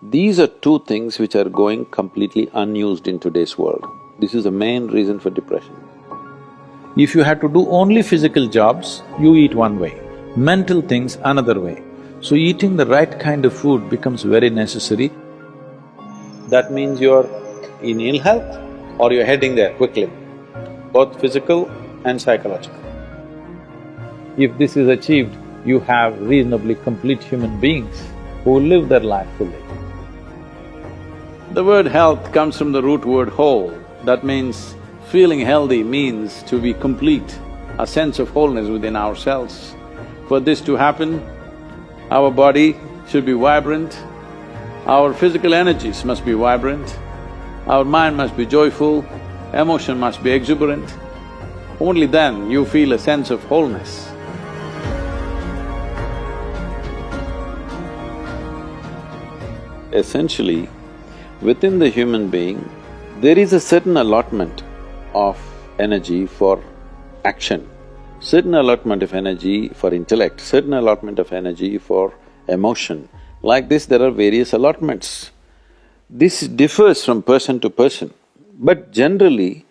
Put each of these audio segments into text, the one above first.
These are two things which are going completely unused in today's world. This is the main reason for depression. If you had to do only physical jobs, you eat one way, mental things another way. So eating the right kind of food becomes very necessary. That means you're in ill health or you're heading there quickly, both physical and psychological. If this is achieved, you have reasonably complete human beings who live their life fully. The word health comes from the root word whole. That means feeling healthy means to be complete, a sense of wholeness within ourselves. For this to happen, our body should be vibrant, our physical energies must be vibrant, our mind must be joyful, emotion must be exuberant. Only then you feel a sense of wholeness. Essentially, within the human being, there is a certain allotment of energy for action, certain allotment of energy for intellect, certain allotment of energy for emotion. Like this, there are various allotments. This differs from person to person, but generally,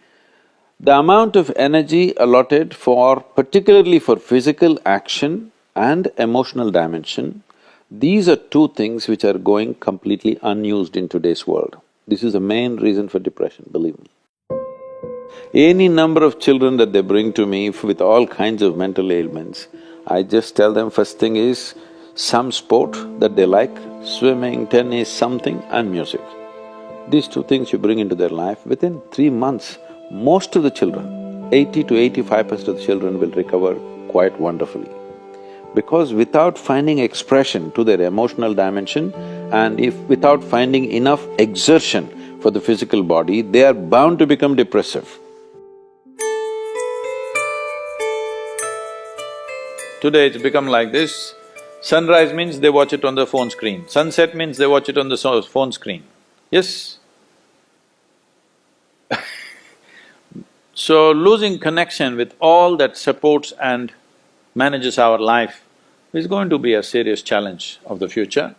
the amount of energy allotted for… particularly for physical action and emotional dimension, these are two things which are going completely unused in today's world. This is the main reason for depression, believe me. Any number of children that they bring to me with all kinds of mental ailments, I just tell them first thing is some sport that they like, swimming, tennis, something, and music. These two things you bring into their life, within 3 months, most of the children, 80 to 85% of the children will recover quite wonderfully. Because without finding expression to their emotional dimension and if without finding enough exertion for the physical body, they are bound to become depressive. Today it's become like this, sunrise means they watch it on the phone screen, sunset means they watch it on the phone screen. Yes? So losing connection with all that supports and manages our life is going to be a serious challenge of the future.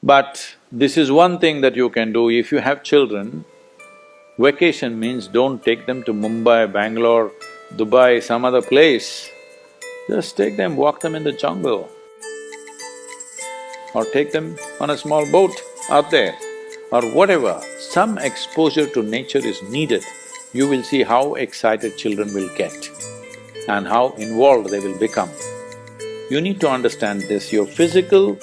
But this is one thing that you can do. If you have children, vacation means don't take them to Mumbai, Bangalore, Dubai, some other place. Just take them, walk them in the jungle. Or take them on a small boat out there, or whatever. Some exposure to nature is needed. You will see how excited children will get and how involved they will become. You need to understand this, your physiological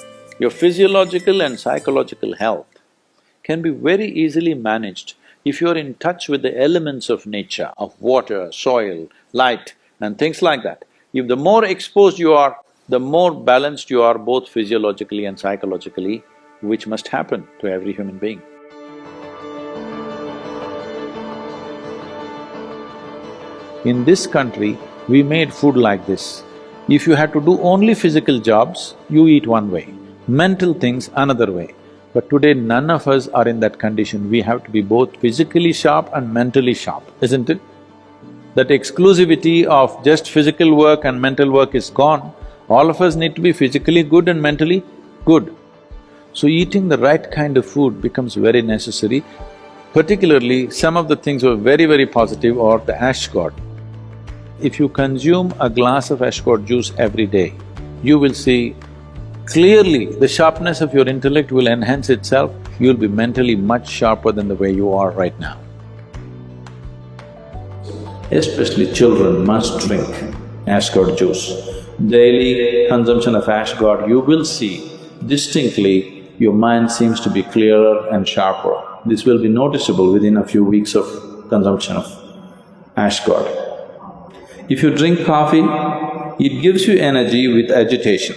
and psychological health can be very easily managed if you're in touch with the elements of nature, of water, soil, light and things like that. If the more exposed you are, the more balanced you are both physiologically and psychologically, which must happen to every human being. In this country, we made food like this. If you had to do only physical jobs, you eat one way, mental things another way. But today none of us are in that condition, we have to be both physically sharp and mentally sharp, isn't it? That exclusivity of just physical work and mental work is gone. All of us need to be physically good and mentally good. So eating the right kind of food becomes very necessary. Particularly, some of the things were very positive are the ash god. If you consume a glass of ash god juice every day, you will see clearly the sharpness of your intellect will enhance itself, you'll be mentally much sharper than the way you are right now. Especially children must drink ash god juice. Daily consumption of ash god, you will see distinctly your mind seems to be clearer and sharper. This will be noticeable within a few weeks of consumption of ash god. If you drink coffee, it gives you energy with agitation.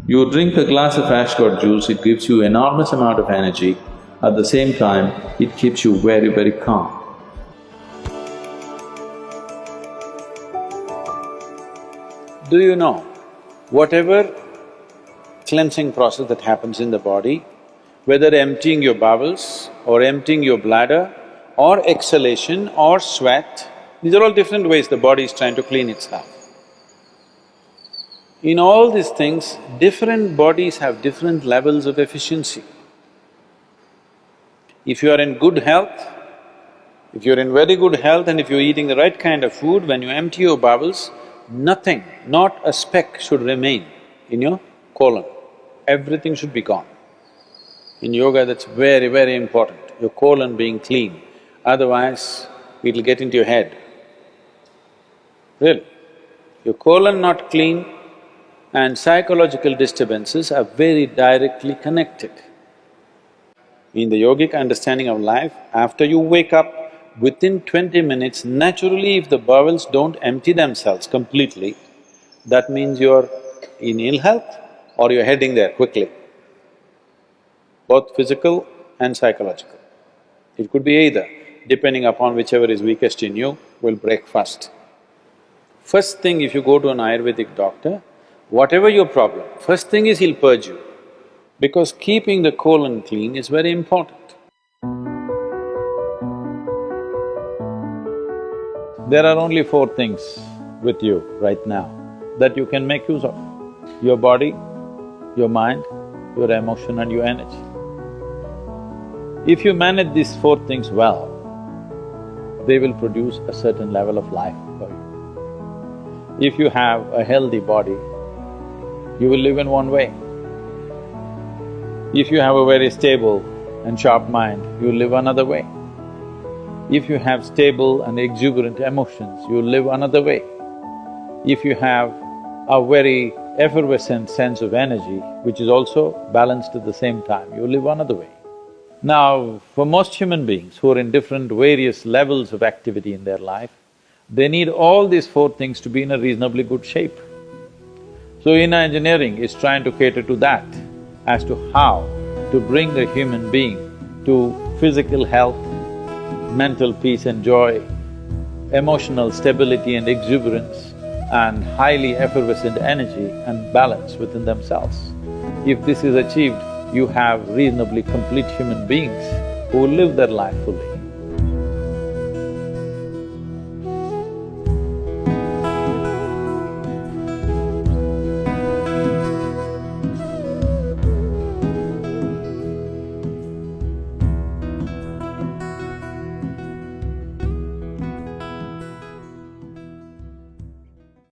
You drink a glass of ash god juice, it gives you enormous amount of energy. At the same time, it keeps you very calm. Do you know, whatever cleansing process that happens in the body, whether emptying your bowels or emptying your bladder or exhalation or sweat, these are all different ways the body is trying to clean itself. In all these things, different bodies have different levels of efficiency. If you are in good health, if you're in very good health and if you're eating the right kind of food, when you empty your bowels, nothing, not a speck should remain in your colon. Everything should be gone. In yoga, that's very, very important, your colon being clean. Otherwise, it'll get into your head. Really. Your colon not clean and psychological disturbances are very directly connected. In the yogic understanding of life, after you wake up, within 20 minutes, naturally if the bowels don't empty themselves completely, that means you're in ill health or you're heading there quickly, both physical and psychological. It could be either, depending upon whichever is weakest in you, will break first. First thing, if you go to an Ayurvedic doctor, whatever your problem, first thing is he'll purge you, because keeping the colon clean is very important. There are only four things with you right now that you can make use of: your body, your mind, your emotion and your energy. If you manage these four things well, they will produce a certain level of life for you. If you have a healthy body, you will live in one way. If you have a very stable and sharp mind, you live another way. If you have stable and exuberant emotions, you live another way. If you have a very effervescent sense of energy, which is also balanced at the same time, you live another way. Now, for most human beings who are in different various levels of activity in their life, they need all these four things to be in a reasonably good shape. So inner engineering is trying to cater to that, as to how to bring a human being to physical health, mental peace and joy, emotional stability and exuberance, and highly effervescent energy and balance within themselves. If this is achieved, you have reasonably complete human beings who live their life fully.